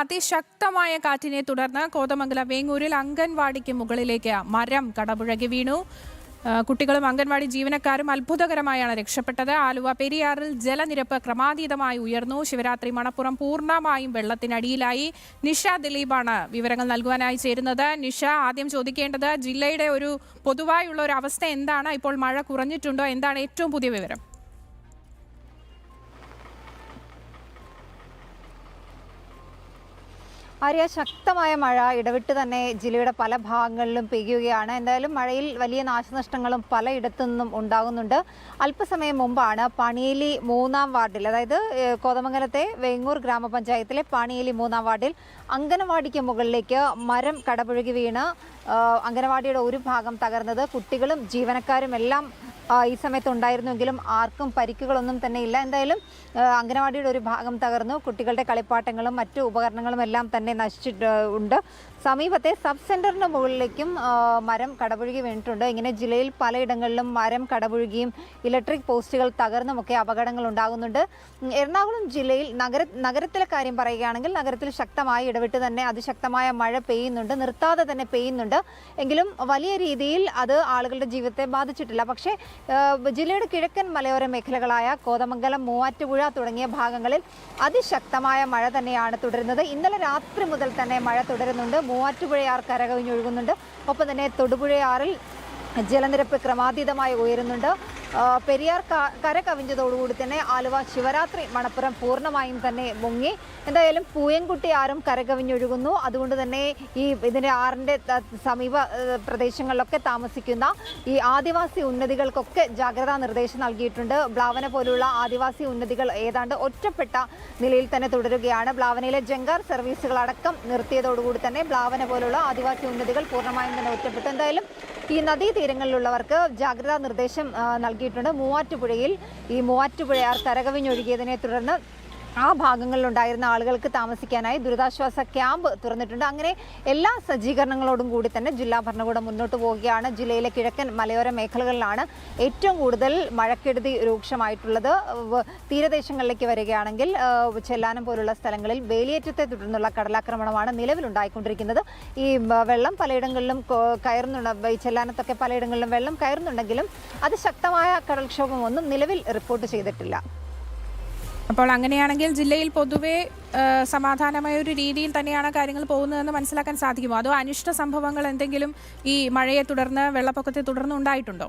അതിശക്തമായ കാറ്റിനെ തുടർന്ന് കോതമംഗലം വേങ്ങൂരിൽ അംഗൻവാടിക്ക് മുകളിലേക്ക് മരം കടപുഴകി വീണു. കുട്ടികളും അംഗൻവാടി ജീവനക്കാരും അത്ഭുതകരമായാണ് രക്ഷപ്പെട്ടത്. ആലുവ പെരിയാറിൽ ജലനിരപ്പ് ക്രമാതീതമായി ഉയർന്നു. ശിവരാത്രി മണപ്പുറം പൂർണ്ണമായും വെള്ളത്തിനടിയിലായി. നിഷ ദിലീപാണ് വിവരങ്ങൾ നൽകുവാനായി ചേരുന്നത്. നിഷ, ആദ്യം ചോദിക്കേണ്ടത് ജില്ലയുടെ ഒരു പൊതുവായുള്ള ഒരു അവസ്ഥ എന്താണ്? ഇപ്പോൾ മഴ കുറഞ്ഞിട്ടുണ്ടോ? എന്താണ് ഏറ്റവും പുതിയ വിവരം? ആര്യ, ശക്തമായ മഴ ഇടവിട്ട് തന്നെ ജില്ലയുടെ പല ഭാഗങ്ങളിലും പെയ്യുകയാണ്. എന്തായാലും മഴയിൽ വലിയ നാശനഷ്ടങ്ങളും പലയിടത്തു നിന്നും ഉണ്ടാകുന്നുണ്ട്. അല്പസമയം മുമ്പാണ് പണിയേലി 3-ാം വാർഡിൽ, അതായത് കോതമംഗലത്തെ വേങ്ങൂർ ഗ്രാമപഞ്ചായത്തിലെ പണിയേലി 3-ാം വാർഡിൽ അംഗനവാടിക്ക് മുകളിലേക്ക് മരം കടപുഴകി വീണ് അംഗനവാടിയുടെ ഒരു ഭാഗം തകർന്നത്. കുട്ടികളും ജീവനക്കാരും എല്ലാം ഈ സമയത്ത് ഉണ്ടായിരുന്നുവെങ്കിലും ആർക്കും പരിക്കുകളൊന്നും തന്നെ ഇല്ല. എന്തായാലും അംഗനവാടിയുടെ ഒരു ഭാഗം തകർന്നു. കുട്ടികളുടെ കളിപ്പാട്ടങ്ങളും മറ്റു ഉപകരണങ്ങളും എല്ലാം തന്നെ നശിച്ചിട്ടുണ്ട്. സമീപത്തെ സബ് സെന്ററിന് മുകളിലേക്കും മരം കടപുഴകി വീണിട്ടുണ്ട്. ഇങ്ങനെ ജില്ലയിൽ പലയിടങ്ങളിലും മരം കടപുഴകിയും ഇലക്ട്രിക് പോസ്റ്റുകൾ തകർന്നുമൊക്കെ അപകടങ്ങൾ ഉണ്ടാകുന്നുണ്ട്. എറണാകുളം ജില്ലയിൽ നഗരത്തിലെ കാര്യം പറയുകയാണെങ്കിൽ നഗരത്തിൽ ശക്തമായി ഇടവിട്ട് തന്നെ അതിശക്തമായ മഴ പെയ്യുന്നുണ്ട്, നിർത്താതെ തന്നെ പെയ്യുന്നുണ്ട്. എങ്കിലും വലിയ രീതിയിൽ അത് ആളുകളുടെ ജീവിതത്തെ ബാധിച്ചിട്ടില്ല. പക്ഷേ ജില്ലയുടെ കിഴക്കൻ മലയോര മേഖലകളായ കോതമംഗലം, മൂവാറ്റുപുഴ തുടങ്ങിയ ഭാഗങ്ങളിൽ അതിശക്തമായ മഴ തന്നെയാണ് തുടരുന്നത്. ഇന്നലെ രാത്രി മുതൽ തന്നെ മഴ തുടരുന്നുണ്ട്. മൂവാറ്റുപുഴയാർ കരകവിഞ്ഞൊഴുകുന്നുണ്ട്. ഒപ്പം തന്നെ തൊടുപുഴയാറിൽ ജലനിരപ്പ് ക്രമാതീതമായി ഉയരുന്നുണ്ട്. പെരിയാർ കര കവിഞ്ഞതോടുകൂടി തന്നെ ആലുവ ശിവരാത്രി മണപ്പുറം പൂർണ്ണമായും തന്നെ മുങ്ങി. എന്തായാലും പൂയംകുട്ടി ആറും കരകവിഞ്ഞൊഴുകുന്നു. അതുകൊണ്ട് തന്നെ ഇതിൻ്റെ ആറിൻ്റെ സമീപ പ്രദേശങ്ങളിലൊക്കെ താമസിക്കുന്ന ഈ ആദിവാസി ഉന്നതികൾക്കൊക്കെ ജാഗ്രതാ നിർദ്ദേശം നൽകിയിട്ടുണ്ട്. ബ്ലാവന പോലുള്ള ആദിവാസി ഉന്നതികൾ ഏതാണ്ട് ഒറ്റപ്പെട്ട നിലയിൽ തന്നെ തുടരുകയാണ്. ബ്ലാവനയിലെ ജങ്കാർ സർവീസുകളടക്കം നിർത്തിയതോടുകൂടി തന്നെ ബ്ലാവന പോലുള്ള ആദിവാസി ഉന്നതികൾ പൂർണ്ണമായും തന്നെ ഒറ്റപ്പെട്ടു. എന്തായാലും ഈ നദീതീരങ്ങളിലുള്ളവർക്ക് ജാഗ്രതാ നിർദ്ദേശം നൽകിയിട്ടുണ്ട്. മൂവാറ്റുപുഴയിൽ ഈ മൂവാറ്റുപുഴയാർ കരകവിഞ്ഞൊഴുകിയതിനെ തുടർന്ന് ആ ഭാഗങ്ങളിലുണ്ടായിരുന്ന ആളുകൾക്ക് താമസിക്കാനായി ദുരിതാശ്വാസ ക്യാമ്പ് തുറന്നിട്ടുണ്ട്. അങ്ങനെ എല്ലാ സജ്ജീകരണങ്ങളോടും കൂടി തന്നെ ജില്ലാ ഭരണകൂടം മുന്നോട്ട് പോവുകയാണ്. ജില്ലയിലെ കിഴക്കൻ മലയോര മേഖലകളിലാണ് ഏറ്റവും കൂടുതൽ മഴക്കെടുതി രൂക്ഷമായിട്ടുള്ളത്. തീരദേശങ്ങളിലേക്ക് വരികയാണെങ്കിൽ ചെല്ലാനം പോലുള്ള സ്ഥലങ്ങളിൽ വേലിയേറ്റത്തെ തുടർന്നുള്ള കടലാക്രമണമാണ് നിലവിലുണ്ടായിക്കൊണ്ടിരിക്കുന്നത്. ഈ വെള്ളം പലയിടങ്ങളിലും കയറുന്നുണ്ട്. ഈ ചെല്ലാനത്തൊക്കെ പലയിടങ്ങളിലും വെള്ളം കയറുന്നുണ്ടെങ്കിലും അതിശക്തമായ കടൽക്ഷോഭമൊന്നും നിലവിൽ റിപ്പോർട്ട് ചെയ്തിട്ടില്ല. അപ്പോൾ അങ്ങനെയാണെങ്കിൽ ജില്ലയിൽ പൊതുവെ സമാധാനമായ ഒരു രീതിയിൽ തന്നെയാണ് കാര്യങ്ങൾ പോകുന്നതെന്ന് മനസ്സിലാക്കാൻ സാധിക്കുമോ? അതോ അനിഷ്ട സംഭവങ്ങൾ എന്തെങ്കിലും ഈ മഴയെ തുടർന്ന്, വെള്ളപ്പൊക്കത്തെ തുടർന്ന് ഉണ്ടായിട്ടുണ്ടോ?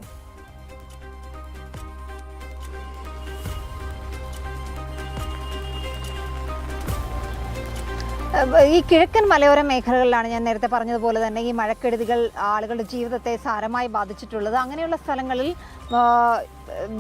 ഈ കിഴക്കൻ മലയോര മേഖലകളിലാണ് ഞാൻ നേരത്തെ പറഞ്ഞതുപോലെ തന്നെ ഈ മഴക്കെടുതികൾ ആളുകളുടെ ജീവിതത്തെ സാരമായി ബാധിച്ചിട്ടുള്ളത്. അങ്ങനെയുള്ള സ്ഥലങ്ങളിൽ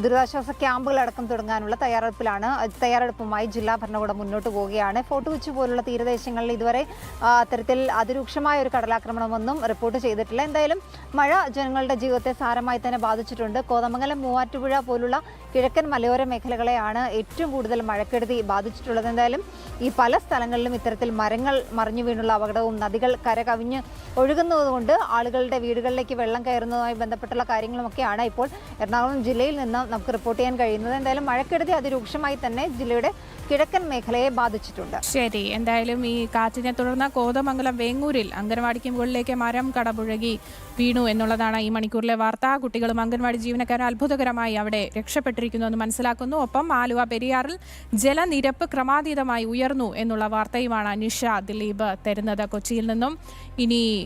ദുരിതാശ്വാസ ക്യാമ്പുകളടക്കം തുടങ്ങാനുള്ള തയ്യാറെടുപ്പുമായി ജില്ലാ ഭരണകൂടം മുന്നോട്ട് പോവുകയാണ്. ഫോർട്ട് കൊച്ചി പോലുള്ള തീരദേശങ്ങളിൽ ഇതുവരെ അത്തരത്തിൽ അതിരൂക്ഷമായ ഒരു കടലാക്രമണമൊന്നും റിപ്പോർട്ട് ചെയ്തിട്ടില്ല. എന്തായാലും മഴ ജനങ്ങളുടെ ജീവിതത്തെ സാരമായി തന്നെ ബാധിച്ചിട്ടുണ്ട്. കോതമംഗലം, മൂവാറ്റുപുഴ പോലുള്ള കിഴക്കൻ മലയോര മേഖലകളെയാണ് ഏറ്റവും കൂടുതൽ മഴക്കെടുതി ബാധിച്ചിട്ടുള്ളത്. എന്തായാലും ഈ പല സ്ഥലങ്ങളിലും ഇത്തരത്തിൽ മരങ്ങൾ മറിഞ്ഞു വീണുള്ള അപകടവും നദികൾ കര കവിഞ്ഞ് ഒഴുകുന്നതുകൊണ്ട് ആളുകളുടെ വീടുകളിലേക്ക് വെള്ളം കയറുന്നതുമായി ബന്ധപ്പെട്ടുള്ള കാര്യങ്ങളുമൊക്കെയാണ് ഇപ്പോൾ എറണാകുളം ജില്ലയിൽ നിന്ന് നമുക്ക് റിപ്പോർട്ട് ചെയ്യാൻ കഴിയുന്നത്. എന്തായാലും മഴക്കെടുതി അതിരൂക്ഷമായി തന്നെ ജില്ലയുടെ കിഴക്കൻ മേഖലയെ ബാധിച്ചിട്ടുണ്ട്. ശരി, എന്തായാലും ഈ കാറ്റിനെ തുടർന്ന് കോതമംഗലം വേങ്ങൂരിൽ അംഗൻവാടിക്ക് മുകളിലേക്ക് മരം കടപുഴകി വീണു എന്നുള്ളതാണ് ഈ മണിക്കൂറിലെ വാർത്ത. കുട്ടികളും അംഗൻവാടി ജീവനക്കാരും അത്ഭുതകരമായി അവിടെ രക്ഷപ്പെട്ടിരിക്കുന്നു എന്ന് മനസ്സിലാക്കുന്നു. ഒപ്പം ആലുവ പെരിയാറിൽ ജലനിരപ്പ് ക്രമാതീതമായി ഉയർന്നു എന്നുള്ള വാർത്തയുമാണ് നിഷ ദിലീപ് തരുന്നത് കൊച്ചിയിൽ നിന്നും. ഇനി